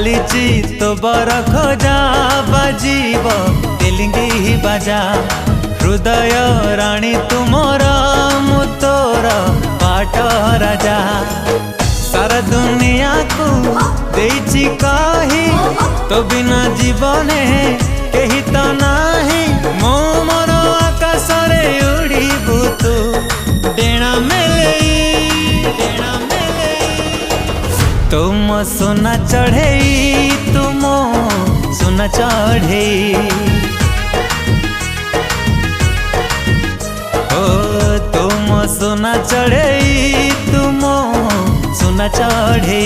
चालीची तो बर खोजा बाजीब तेलिंगी बाजा हृदय राणी तुमर मु तोर पाट राजा सारा दुनिया को देइछि कही तो बिना जीवने कही तो नाही मो मोर आकाश रे उड़ीबु तू डेणा मेले तुम सोना चढ़े तुम सोना चढ़े ओ तुम सोना चढ़े तुम सोना चढ़े।